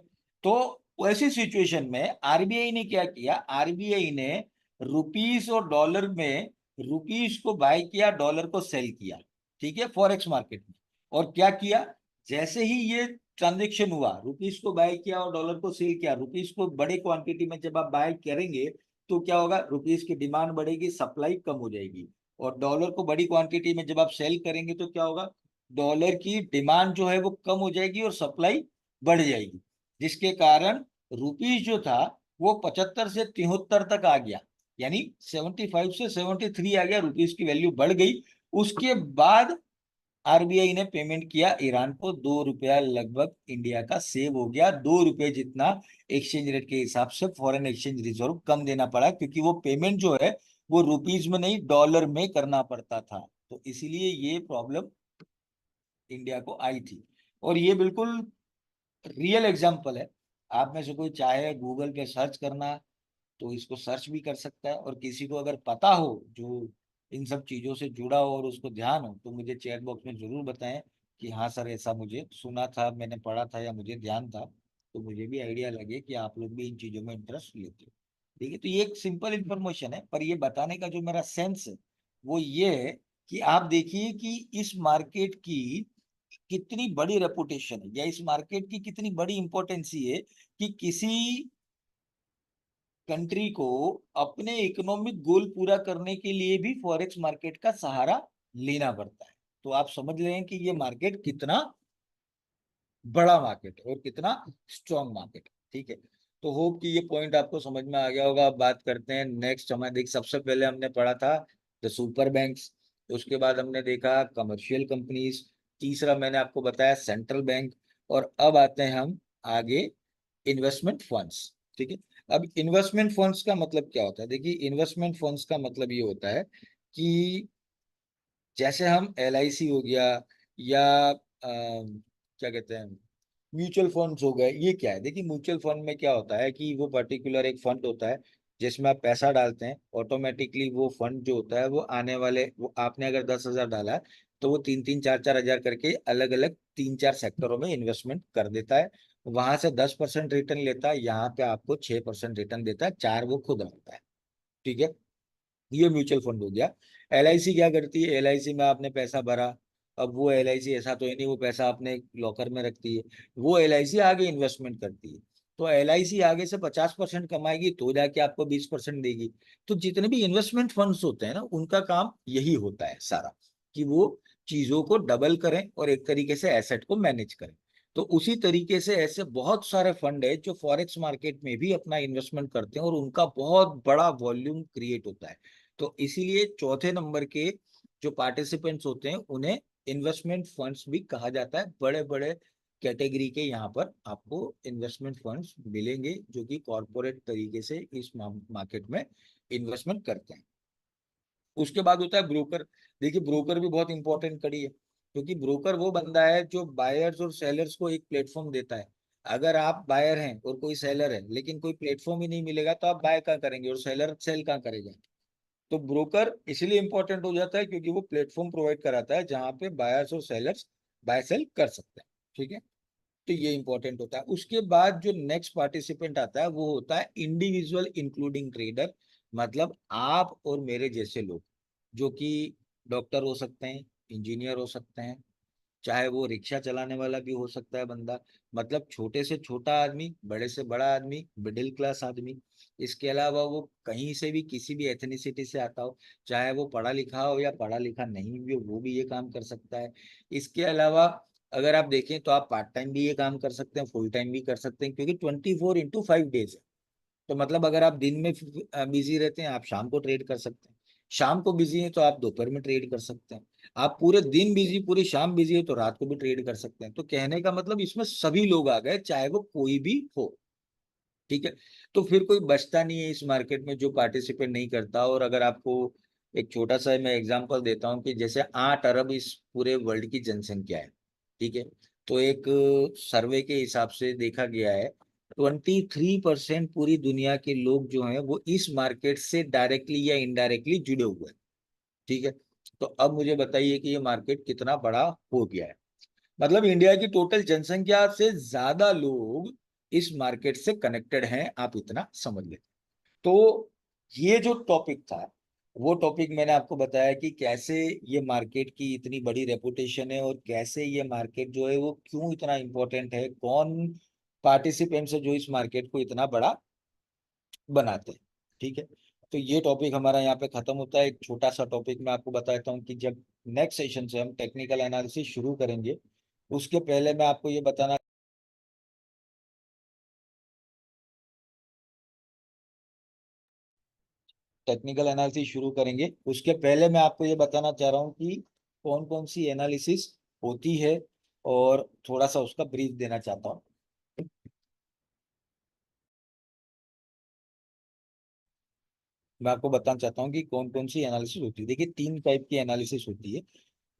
तो ऐसी सिचुएशन में आरबीआई ने क्या किया, आरबीआई ने रुपीस और डॉलर में रुपीस को बाय किया, डॉलर को सेल किया। ठीक है, फॉरेक्स मार्केट में। और क्या किया, जैसे ही ये ट्रांजेक्शन हुआ, रुपीस को बाय किया और डॉलर को सेल किया, रुपीस को बड़े क्वांटिटी में जब आप बाय करेंगे तो क्या होगा, रुपीस की डिमांड बढ़ेगी, सप्लाई कम हो जाएगी। और डॉलर को बड़ी क्वांटिटी में जब आप सेल करेंगे तो क्या होगा, डॉलर की डिमांड जो है वो कम हो जाएगी और सप्लाई बढ़ जाएगी, जिसके कारण रुपीस जो था वो 75 से 73 तक आ गया, यानी 75 से 73 आ गया, रुपीस की वैल्यू बढ़ गई। उसके बाद आरबीआई ने पेमेंट किया ईरान को, 2 रुपया लगभग इंडिया का सेव हो गया, 2 रुपए जितना एक्सचेंज रेट के हिसाब से फॉरेन एक्सचेंज रिजर्व कम देना पड़ा, क्योंकि वो पेमेंट जो है वो रुपीस में नहीं डॉलर में करना पड़ता था। तो इसीलिए ये प्रॉब्लम इंडिया को आई थी। और ये बिल्कुल रियल एग्जाम्पल है। आप में से कोई चाहे गूगल पे सर्च करना तो इसको सर्च भी कर सकता है, और किसी को अगर पता हो जो इन सब चीजों से जुड़ा हो और उसको ध्यान हो तो मुझे चैट बॉक्स में जरूर बताएं कि हाँ सर, ऐसा मुझे सुना था, मैंने पढ़ा था या मुझे ध्यान था, तो मुझे भी आइडिया लगे कि आप लोग भी इन चीजों में इंटरेस्ट लेते हो। ठीक है, तो ये एक सिंपल इंफॉर्मेशन है, पर ये बताने का जो मेरा सेंस है वो ये है कि आप देखिए कि इस मार्केट की कितनी बड़ी रेपुटेशन है, या इस मार्केट की कितनी बड़ी इंपॉर्टेंस है कि किसी कंट्री को अपने इकोनॉमिक गोल पूरा करने के लिए भी फॉरेक्स मार्केट का सहारा लेना पड़ता है। तो आप समझ रहे हैं कि ये मार्केट कितना बड़ा मार्केट है और कितना स्ट्रॉन्ग मार्केट है। ठीक है, तो होप कि ये पॉइंट आपको समझ में आ गया होगा। अब बात करते हैं नेक्स्ट। हमें देख, सबसे पहले हमने पढ़ा था द सुपर बैंक्स, उसके बाद हमने देखा कमर्शियल कंपनीज, तीसरा मैंने आपको बताया सेंट्रल बैंक, और अब आते हैं हम आगे इन्वेस्टमेंट फंड्स। ठीक है, अब इन्वेस्टमेंट फंड्स का मतलब क्या होता है, देखिए इन्वेस्टमेंट फंड्स का मतलब ये होता है कि जैसे हम एलआईसी हो गया, या क्या कहते हैं, म्यूचुअल फंड्स हो गए, ये क्या है, देखिए म्यूचुअल फंड में क्या होता है कि वो पर्टिकुलर एक फंड होता है जिसमें आप पैसा डालते हैं, ऑटोमेटिकली वो फंड जो होता है वो आने वाले, वो आपने अगर 10,000 डाला है तो वो 3-3, 4-4 हजार करके अलग अलग 3-4 सेक्टरों में इन्वेस्टमेंट कर देता है। वहां से 10% रिटर्न लेता है, यहाँ पे आपको 6% रिटर्न देता है, 4 वो खुद रखता है। ठीक है, ये म्यूचुअल फंड हो गया। एलआईसी क्या करती है, एलआईसी में आपने पैसा भरा, अब वो एलआईसी ऐसा तो है नहीं वो पैसा अपने लॉकर में रखती है, वो एलआईसी आगे इन्वेस्टमेंट करती है। तो एलआईसी आगे से 50% कमाएगी तो जाके आपको 20% देगी। तो जितने भी इन्वेस्टमेंट फंड्स होते हैं ना, उनका काम यही होता है सारा, कि वो चीजों को डबल करें और एक तरीके से एसेट को मैनेज करें। तो उसी तरीके से ऐसे बहुत सारे फंड है जो फॉरेक्स मार्केट में भी अपना इन्वेस्टमेंट करते हैं और उनका बहुत बड़ा वॉल्यूम क्रिएट होता है। तो इसीलिए चौथे नंबर के जो पार्टिसिपेंट्स होते हैं उन्हें इन्वेस्टमेंट फंड्स भी कहा जाता है। बड़े बड़े कैटेगरी के यहाँ पर आपको इन्वेस्टमेंट फंड्स मिलेंगे जो कि कॉरपोरेट तरीके से इस मार्केट में इन्वेस्टमेंट करते हैं। उसके बाद होता है ब्रोकर। देखिए ब्रोकर भी बहुत इंपॉर्टेंट कड़ी है, क्योंकि ब्रोकर वो बंदा है जो बायर्स और सेलर्स को एक प्लेटफॉर्म देता है। अगर आप बायर हैं और कोई सेलर है लेकिन कोई प्लेटफॉर्म ही नहीं मिलेगा तो आप बाय कहाँ करेंगे और सेलर सेल कहाँ करेगा। तो ब्रोकर इसलिए इंपॉर्टेंट हो जाता है क्योंकि वो प्लेटफॉर्म प्रोवाइड कराता है जहां पे बायर्स और सेलर्स बाय सेल कर सकते हैं। ठीक है, तो ये इंपॉर्टेंट होता है। उसके बाद जो नेक्स्ट पार्टिसिपेंट आता है वो होता है इंडिविजुअल इंक्लूडिंग ट्रेडर, मतलब आप और मेरे जैसे लोग, जो कि डॉक्टर हो सकते हैं, इंजीनियर हो सकते हैं, चाहे वो रिक्शा चलाने वाला भी हो सकता है बंदा, मतलब छोटे से छोटा आदमी, बड़े से बड़ा आदमी, मिडिल क्लास आदमी। इसके अलावा वो कहीं से भी किसी भी एथनिसिटी से आता हो, चाहे वो पढ़ा लिखा हो या पढ़ा लिखा नहीं भी हो, वो भी ये काम कर सकता है। इसके अलावा अगर आप देखें तो आप पार्ट टाइम भी ये काम कर सकते हैं, फुल टाइम भी कर सकते हैं, क्योंकि 24x5 डेज है। तो मतलब अगर आप दिन में बिजी रहते हैं आप शाम को ट्रेड कर सकते हैं, शाम को बिजी हैं तो आप दोपहर में ट्रेड कर सकते हैं, आप पूरे दिन बिजी पूरी शाम बिजी है तो रात को भी ट्रेड कर सकते हैं। तो कहने का मतलब इसमें सभी लोग आ गए चाहे वो कोई भी हो। ठीक है। तो फिर कोई बचता नहीं है इस मार्केट में जो पार्टिसिपेट नहीं करता। और अगर आपको एक छोटा सा मैं एग्जांपल देता हूँ कि जैसे 8 अरब इस पूरे वर्ल्ड की जनसंख्या है, ठीक है। तो एक सर्वे के हिसाब से देखा गया है 23% पूरी दुनिया के लोग जो हैं वो इस मार्केट से डायरेक्टली या इनडायरेक्टली जुड़े हुए हैं, ठीक है। तो अब मुझे बताइए कि ये मार्केट कितना बड़ा हो गया है। मतलब इंडिया की टोटल जनसंख्या से ज्यादा लोग इस मार्केट से कनेक्टेड हैं, आप इतना समझ लें। तो ये जो टॉपिक था वो टॉपिक मैंने आपको बताया कि कैसे ये मार्केट की इतनी बड़ी रेपुटेशन है और कैसे ये मार्केट जो है वो क्यों इतना इंपॉर्टेंट है, कौन पार्टिसिपेंट्स है जो इस मार्केट को इतना बड़ा बनाते हैं, ठीक है। तो ये टॉपिक हमारा यहाँ पे खत्म होता है। एक छोटा सा टॉपिक मैं आपको बताता हूँ कि जब नेक्स्ट सेशन से हम टेक्निकल एनालिसिस शुरू करेंगे उसके पहले मैं आपको ये बताना टेक्निकल एनालिसिस शुरू करेंगे उसके पहले मैं आपको ये बताना चाह रहा हूँ कि कौन कौन सी एनालिसिस होती है और थोड़ा सा उसका ब्रीफ देना चाहता हूँ। मैं आपको बताना चाहता हूँ कि कौन कौन सी एनालिसिस होती है। देखिए 3 टाइप की एनालिसिस होती है।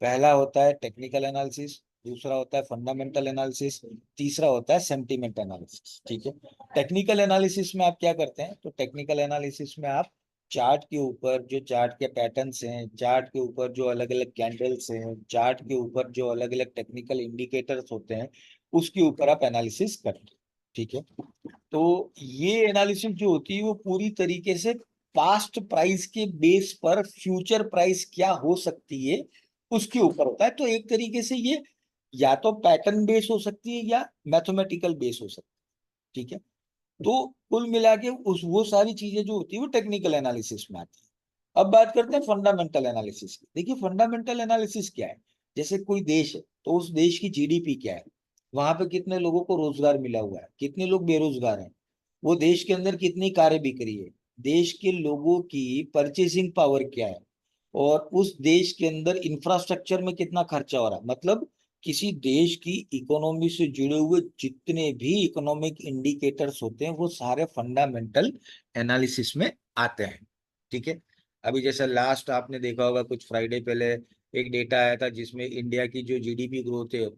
पहला होता है टेक्निकल एनालिसिस, दूसरा होता है फंडामेंटल एनालिसिस, तीसरा होता है सेंटीमेंट एनालिसिस, ठीक है। टेक्निकल एनालिसिस में आप क्या करते हैं, तो टेक्निकल एनालिसिस में आप चार्ट के ऊपर जो चार्ट के पैटर्न्स हैं, चार्ट के ऊपर जो अलग अलग कैंडल्स हैं, चार्ट के ऊपर जो अलग अलग टेक्निकल इंडिकेटर्स होते हैं उसके ऊपर आप एनालिसिस करते हैं, ठीक है। तो ये एनालिसिस जो होती है वो पूरी तरीके से पास्ट प्राइस के बेस पर फ्यूचर प्राइस क्या हो सकती है उसके ऊपर होता है। तो एक तरीके से ये या तो पैटर्न बेस हो सकती है या मैथमेटिकल बेस हो सकती है, ठीक है। तो कुल मिला के उस वो सारी चीजें जो होती है वो टेक्निकल एनालिसिस में आती है। अब बात करते हैं फंडामेंटल एनालिसिस की। देखिए फंडामेंटल एनालिसिस क्या है, जैसे कोई देश है तो उस देश की जीडीपी क्या है, वहां पे कितने लोगों को रोजगार मिला हुआ है, कितने लोग बेरोजगार हैं, वो देश के अंदर कितनी कारें बिक रही है, देश के लोगों की परचेसिंग पावर क्या है, और उस देश के अंदर इंफ्रास्ट्रक्चर में कितना खर्चा हो रहा है। मतलब किसी देश की इकोनॉमी से जुड़े हुए जितने भी इकोनॉमिक इंडिकेटर्स होते हैं वो सारे फंडामेंटल एनालिसिस में आते हैं, ठीक है। अभी जैसे लास्ट आपने देखा होगा कुछ फ्राइडे पहले एक डेटा आया था जिसमें इंडिया की जो जीडीपी ग्रोथ है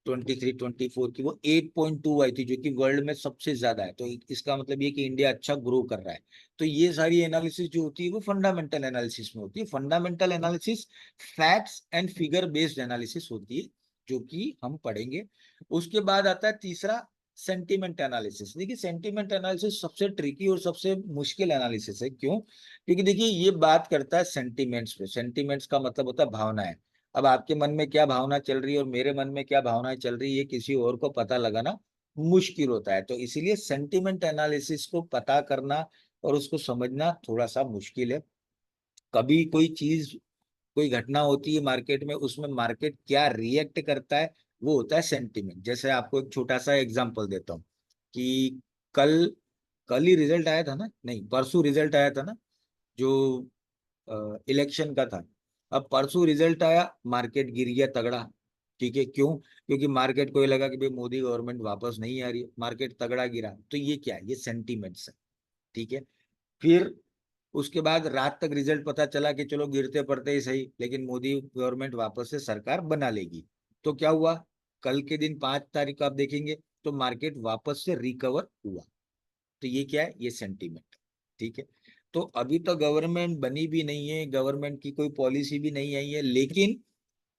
2023-24 की वो 8.2 आई थी, जो कि वर्ल्ड में सबसे ज्यादा है। तो इसका मतलब ये कि इंडिया अच्छा ग्रो कर रहा है। तो ये सारी एनालिसिस जो होती है वो फंडामेंटल एनालिसिस में होती है। Fundamental analysis facts and figure based analysis होती है जो कि हम पढ़ेंगे। उसके बाद आता है तीसरा सेंटीमेंट एनालिसिस। देखिए सेंटीमेंट एनालिसिस सबसे ट्रिकी और सबसे मुश्किल एनालिसिस है। क्यों? क्योंकि देखिए ये बात करता है सेंटीमेंट्स पे। सेंटीमेंट्स का मतलब होता है भावनाएं। अब आपके मन में क्या भावना चल रही है और मेरे मन में क्या भावनाएं चल रही है ये किसी और को पता लगाना मुश्किल होता है। तो इसीलिए सेंटीमेंट एनालिसिस को पता करना और उसको समझना थोड़ा सा मुश्किल है। कभी कोई चीज कोई घटना होती है मार्केट में, उसमें मार्केट क्या रिएक्ट करता है वो होता है सेंटीमेंट। जैसे आपको एक छोटा सा एग्जांपल देता हूँ कि कल कल ही रिजल्ट आया था ना, नहीं परसों रिजल्ट आया था ना, जो इलेक्शन का था। अब परसों रिजल्ट आया, मार्केट गिर गया तगड़ा, ठीक है। क्यों? क्योंकि मार्केट को ये लगा कि भाई मोदी गवर्नमेंट वापस नहीं आ रही है, मार्केट तगड़ा गिरा। तो ये क्या है, ये सेंटीमेंट्स है, ठीक है। फिर उसके बाद रात तक रिजल्ट पता चला कि चलो गिरते पड़ते ही सही लेकिन मोदी गवर्नमेंट वापस से सरकार बना लेगी। तो क्या हुआ, कल के दिन 5 तारीख को आप देखेंगे तो मार्केट वापस से रिकवर हुआ। तो ये क्या है, ये सेंटीमेंट, ठीक है। तो अभी तो गवर्नमेंट बनी भी नहीं है, गवर्नमेंट की कोई पॉलिसी भी नहीं आई है, लेकिन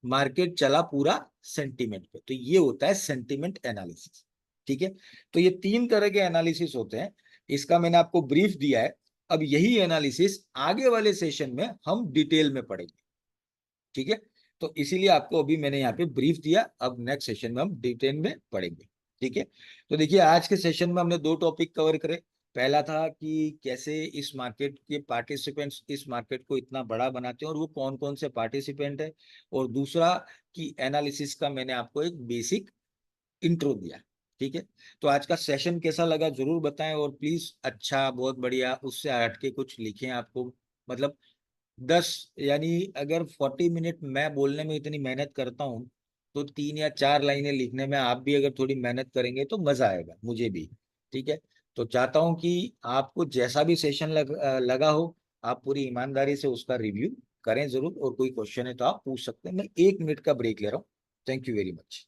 मार्केट चला पूरा सेंटीमेंट पे। तो ये होता है सेंटीमेंट एनालिसिस, ठीक है। तो ये 3 तरह के एनालिसिस होते हैं, इसका मैंने आपको ब्रीफ दिया है। अब यही एनालिसिस आगे वाले सेशन में हम डिटेल में पढ़ेंगे, ठीक है। तो इसीलिए आपको अभी मैंने यहाँ पे ब्रीफ दिया, अब नेक्स्ट सेशन में हम डिटेल में पढ़ेंगे, ठीक है। तो देखिए आज के सेशन में हमने 2 टॉपिक कवर करे। पहला था कि कैसे इस मार्केट के पार्टिसिपेंट्स इस मार्केट को इतना बड़ा बनाते हैं और वो कौन कौन से पार्टिसिपेंट है, और दूसरा कि एनालिसिस का मैंने आपको एक बेसिक इंट्रो दिया, ठीक है। तो आज का सेशन कैसा लगा जरूर बताएं, और प्लीज अच्छा बहुत बढ़िया उससे हट के कुछ लिखें आपको। मतलब 10 यानी अगर 40 मिनट मैं बोलने में इतनी मेहनत करता हूँ तो 3 या 4 लाइनें लिखने में आप भी अगर थोड़ी मेहनत करेंगे तो मजा आएगा मुझे भी, ठीक है। तो चाहता हूं कि आपको जैसा भी सेशन लगा हो, आप पूरी ईमानदारी से उसका रिव्यू करें जरूर, और कोई क्वेश्चन है तो आप पूछ सकते हैं। मैं 1 मिनट का ब्रेक ले रहा हूँ। Thank you very much.